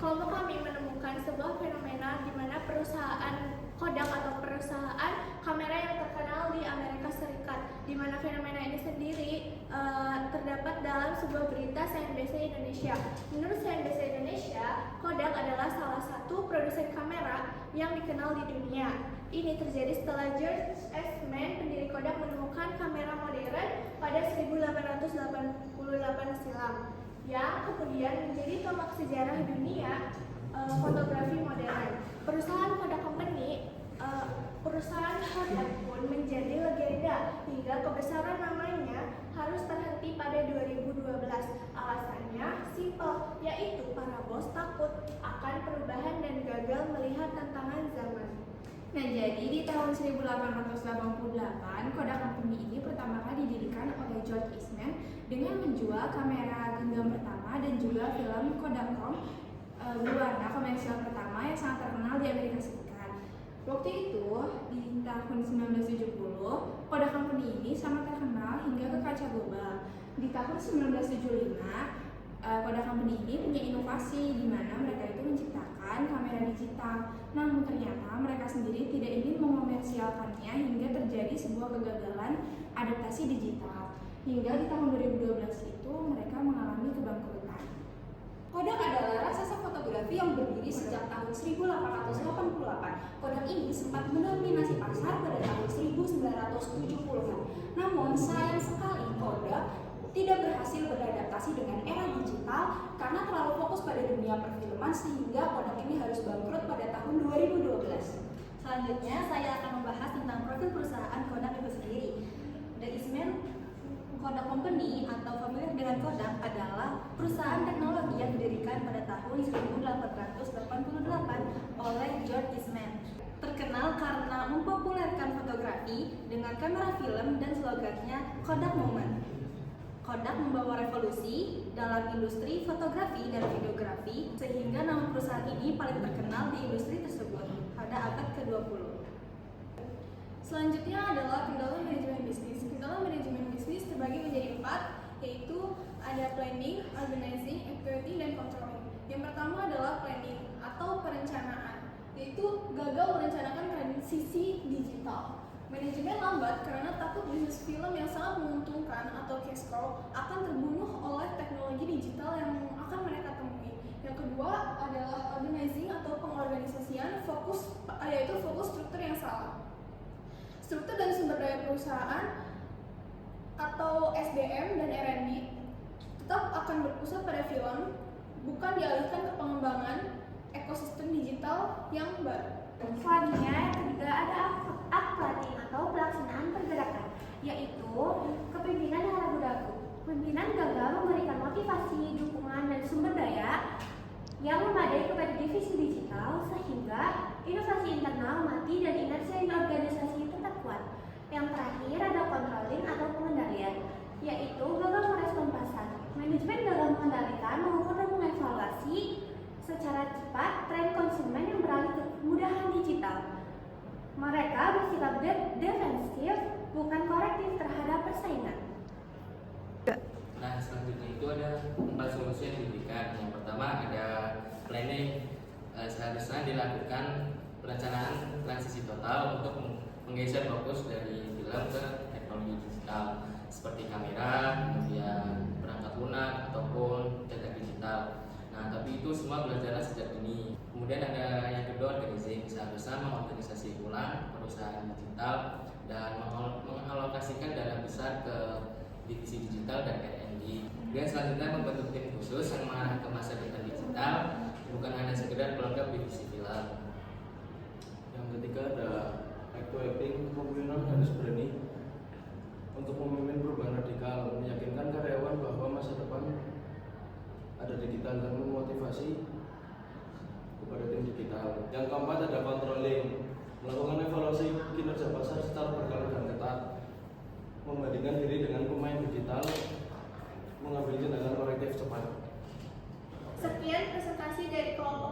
Kelompok kami menemukan sebuah fenomena di mana perusahaan Kodak atau perusahaan kamera yang terkenal di Amerika Serikat, di mana fenomena ini sendiri terdapat dalam sebuah berita CNBC Indonesia. Menurut CNBC Indonesia, Kodak adalah salah satu produsen kamera yang dikenal di dunia. Ini terjadi setelah George Eastman, pendiri Kodak, menemukan kamera modern pada 1888 silam, yang kemudian menjadi tonggak sejarah dunia fotografi modern. Perusahaan Kodak Company, perusahaan Kodak pun menjadi legenda hingga kebesaran namanya harus terhenti pada 2012. Alasannya simpel, yaitu para bos takut akan perubahan dan gagal melihat tantangan zaman. Nah, jadi di tahun 1888, Kodak Company ini pertama kali didirikan oleh George Eastman dengan menjual kamera genggam pertama dan juga film Kodachrome berwarna komersial pertama yang sangat terkenal di Amerika Serikat. Waktu itu, di tahun 1970, Kodak Company ini sangat terkenal hingga ke kaca global. Di tahun 1975, Kodak Company ini punya inovasi di mana mereka itu menciptakan kamera digital. Namun ternyata mereka sendiri tidak ingin mengomersialkannya hingga terjadi sebuah kegagalan adaptasi digital. Hingga di tahun 2012 itu mereka mengalami kebangkrutan. Kodak adalah raksasa fotografi yang berdiri sejak tahun 1888. Kodak ini sempat mendominasi pasar pada tahun 1970-an. Namun sayang sekali Kodak tidak berhasil beradaptasi dengan era digital karena terlalu fokus pada dunia perfilman sehingga Kodak ini harus bangkrut pada tahun 2012. Selanjutnya saya akan membahas tentang profil perusahaan Kodak itu sendiri. The Eastman Kodak Company atau familiar dengan Kodak adalah perusahaan teknologi yang didirikan pada tahun 1888 oleh George Eastman. Terkenal karena mempopulerkan fotografi dengan kamera film dan slogannya Kodak Moment. Kodak membawa revolusi dalam industri fotografi dan videografi sehingga nama perusahaan ini paling terkenal di industri tersebut pada abad ke-20. Selanjutnya adalah kendala manajemen bisnis. Kendala manajemen bisnis terbagi menjadi 4, yaitu ada planning, organizing, activity, dan controlling. Yang pertama adalah planning atau perencanaan, yaitu gagal merencanakan transisi digital. Manajemen lambat karena takut bisnis film yang sangat menguntungkan atau cash cow akan terbunuh oleh teknologi digital yang akan mereka temui. Yang kedua adalah organizing atau pengorganisasian, yaitu fokus struktur yang salah. Struktur dan sumber daya perusahaan atau SDM dan R&D tetap akan berpusat pada film, bukan dialihkan ke pengembangan ekosistem digital yang baru. Selanjutnya, yang ketiga ada planning atau pelaksanaan pergerakan, yaitu kepemimpinan yang ragu-ragu. Pimpinan gagal memberikan motivasi, dukungan, dan sumber daya yang memadai kepada divisi digital sehingga inovasi internal mati dan inersia organisasi tetap kuat. Yang terakhir ada controlling atau pengendalian, yaitu gagal merespon pasar. Manajemen gagal mengendalikan, mengukur, dan mengevaluasi secara cepat tren konsumen yang beralih ke kemudahan digital. Mereka bersikap defensif, bukan korektif terhadap persaingan. Nah, selanjutnya itu ada 4 solusi yang diberikan. Yang pertama ada planning. Seharusnya dilakukan perencanaan transisi total untuk menggeser fokus dari film ke teknologi digital seperti kamera, kemudian perangkat lunak ataupun cetak digital. Nah, tapi itu semua belajarnya sejak dini. Kemudian ada yang kedua, organizing. Seharusnya mengorganisasi ulang perusahaan digital dan mengalokasikan dana besar ke divisi digital dan R&D. Kemudian selanjutnya membentuk tim khusus yang mengarah ke masa depan digital, bukan hanya sekedar pelengkap divisi film. Yang ketiga ada acting, kepemimpinan harus berani untuk memimpin perubahan radikal, meyakinkan karyawan bahwa masa depan ada digital dan memotivasi kepada tim digital. Yang keempat ada controlling, melakukan evaluasi kinerja pasar secara berkala dan ketat, membandingkan diri dengan pemain digital, mengambil tindakan korektif cepat. Sekian presentasi dari kelompok